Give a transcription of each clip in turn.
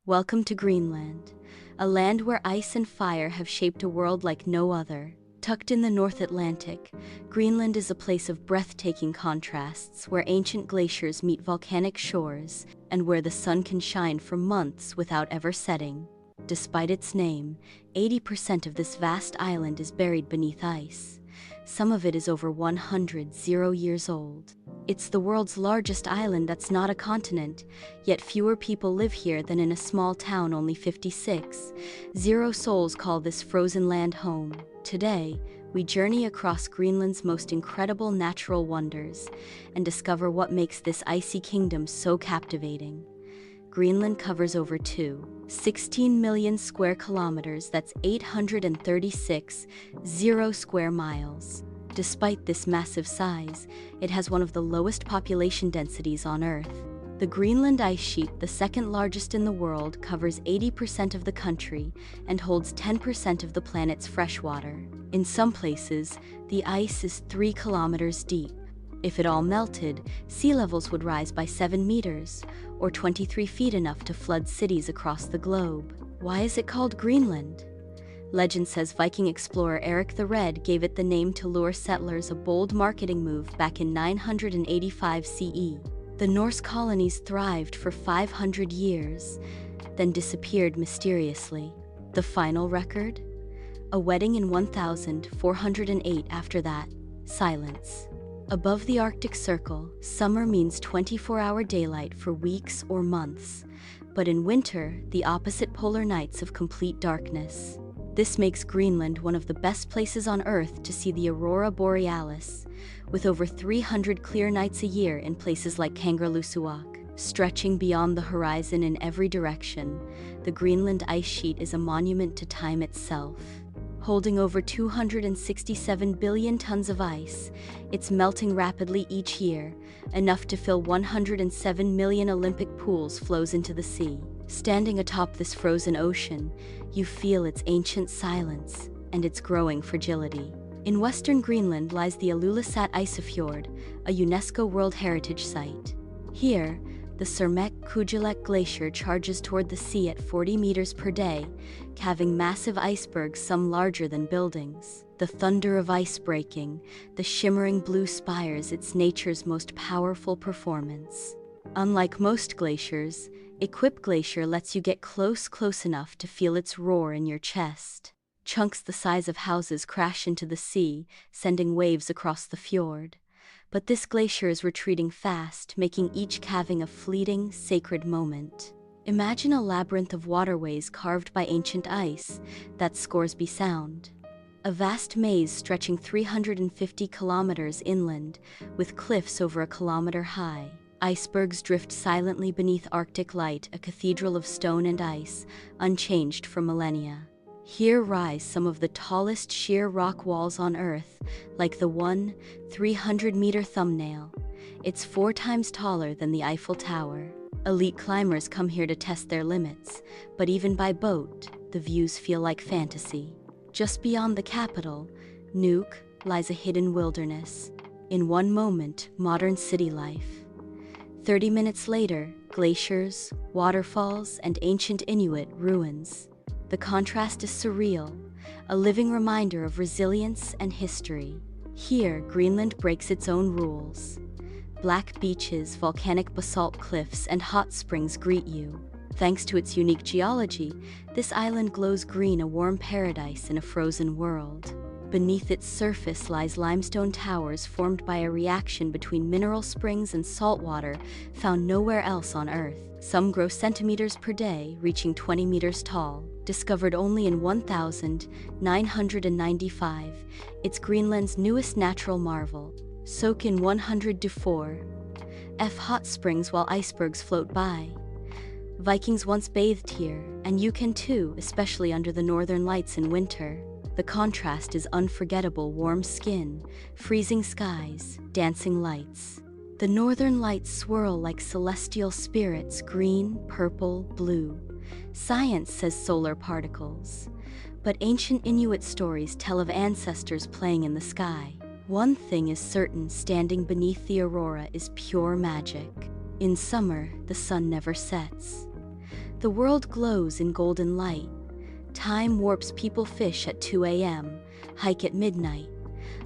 Welcome to Greenland, a land where ice and fire have shaped a world like no other. Tucked in the North Atlantic, Greenland is a place of breathtaking contrasts where ancient glaciers meet volcanic shores and where the sun can shine for months without ever setting. Despite its name, 80% of this vast island is buried beneath ice. Some of it is over 100 years old. It's the world's largest island that's not a continent, yet fewer people live here than in a small town only 56. Souls call this frozen land home. Today, we journey across Greenland's most incredible natural wonders and discover what makes this icy kingdom so captivating. Greenland covers over 16 million square kilometers, that's 836 square miles. Despite this massive size, it has one of the lowest population densities on Earth. The Greenland ice sheet, the second largest in the world, covers 80% of the country and holds 10% of the planet's freshwater. In some places, the ice is 3 kilometers deep. If it all melted, sea levels would rise by 7 meters, or 23 feet, enough to flood cities across the globe. Why is it called Greenland? Legend says Viking explorer Eric the Red gave it the name to lure settlers, a bold marketing move back in 985 CE. The Norse colonies thrived for 500 years, then disappeared mysteriously. The final record? A wedding in 1408. After that, silence. Above the Arctic Circle, summer means 24-hour daylight for weeks or months, but in winter, the opposite polar nights of complete darkness. This makes Greenland one of the best places on Earth to see the Aurora Borealis, with over 300 clear nights a year in places like Kangerlussuaq. Stretching beyond the horizon in every direction, the Greenland ice sheet is a monument to time itself. Holding over 267 billion tons of ice, it's melting rapidly each year, enough to fill 107 million Olympic pools flows into the sea. Standing atop this frozen ocean, you feel its ancient silence and its growing fragility. In western Greenland lies the Ilulissat Isefjord, a UNESCO World Heritage Site. Here, the Surreal Glacier charges toward the sea at 40 meters per day, calving massive icebergs some larger than buildings. The thunder of ice breaking, the shimmering blue spires, it's nature's most powerful performance. Unlike most glaciers, Glacier lets you get close enough to feel its roar in your chest. Chunks the size of houses crash into the sea, sending waves across the fjord. But this glacier is retreating fast, making each calving a fleeting, sacred moment. Imagine a labyrinth of waterways carved by ancient ice that Scoresby Sound. A vast maze stretching 350 kilometers inland, with cliffs over a kilometer high. Icebergs drift silently beneath Arctic light, a cathedral of stone and ice, unchanged for millennia. Here rise some of the tallest sheer rock walls on Earth, like the 300-meter thumbnail. It's 4 times taller than the Eiffel Tower. Elite climbers come here to test their limits, but even by boat, the views feel like fantasy. Just beyond the capital, Nuuk, lies a hidden wilderness. In one moment, modern city life. 30 minutes later, glaciers, waterfalls, and ancient Inuit ruins. The contrast is surreal, a living reminder of resilience and history. Here, Greenland breaks its own rules. Black beaches, volcanic basalt cliffs, and hot springs greet you. Thanks to its unique geology, this island glows green, a warm paradise in a frozen world. Beneath its surface lies limestone towers formed by a reaction between mineral springs and salt water found nowhere else on Earth. Some grow centimeters per day, reaching 20 meters tall. Discovered only in 1995, it's Greenland's newest natural marvel. Soak in 104 hot springs while icebergs float by. Vikings once bathed here, and you can too, especially under the northern lights in winter. The contrast is unforgettable: warm skin, freezing skies, dancing lights. The northern lights swirl like celestial spirits, green, purple, blue. Science says solar particles, but ancient Inuit stories tell of ancestors playing in the sky. One thing is certain: standing beneath the aurora is pure magic. In summer, the sun never sets. The world glows in golden light. Time warps, people fish at 2 a.m., hike at midnight.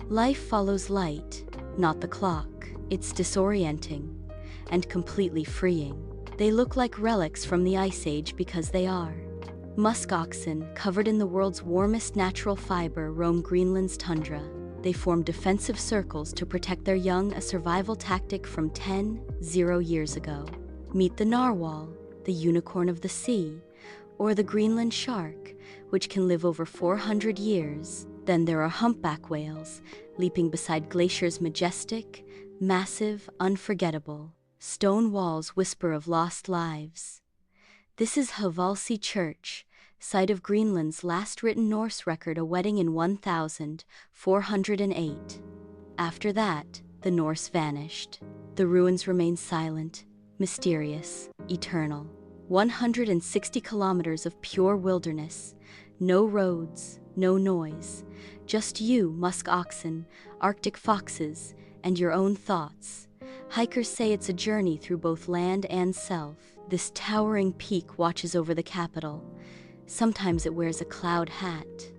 Life follows light, not the clock. It's disorienting and completely freeing. They look like relics from the Ice Age because they are. Musk oxen, covered in the world's warmest natural fiber, roam Greenland's tundra. They form defensive circles to protect their young, a survival tactic from 10,000 years ago. Meet the narwhal, the unicorn of the sea, or the Greenland shark, which can live over 400 years. Then there are humpback whales, leaping beside glaciers, majestic, massive, unforgettable. Stone walls whisper of lost lives. This is Hvalsey Church, site of Greenland's last written Norse record, a wedding in 1408. After that, the Norse vanished. The ruins remain silent, mysterious, eternal. 160 kilometers of pure wilderness, no roads, no noise, just you, musk oxen, Arctic foxes, and your own thoughts. Hikers say it's a journey through both land and self. This towering peak watches over the capital. Sometimes it wears a cloud hat.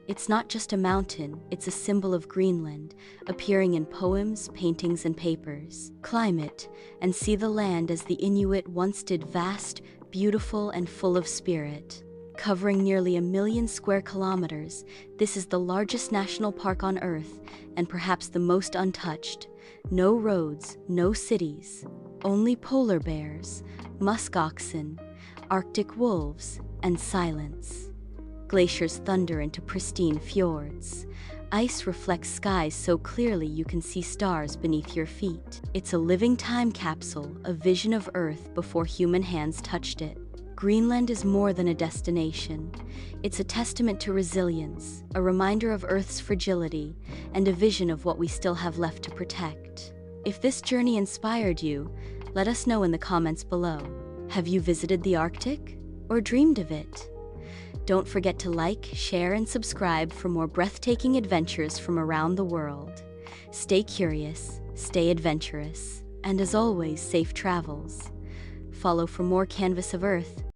It's not just a mountain, it's a symbol of Greenland, appearing in poems, paintings, and papers. Climb it and see the land as the Inuit once did, vast, beautiful, and full of spirit. Covering nearly 1 million square kilometers, this is the largest national park on Earth, and perhaps the most untouched. No roads, no cities, only polar bears, musk oxen, Arctic wolves, and silence. Glaciers thunder into pristine fjords. Ice reflects skies so clearly you can see stars beneath your feet. It's a living time capsule, a vision of Earth before human hands touched it. Greenland is more than a destination. It's a testament to resilience, a reminder of Earth's fragility, and a vision of what we still have left to protect. If this journey inspired you, let us know in the comments below. Have you visited the Arctic or dreamed of it? Don't forget to like, share, and subscribe for more breathtaking adventures from around the world. Stay curious, stay adventurous, and as always, safe travels. Follow for more Canvas of Earth.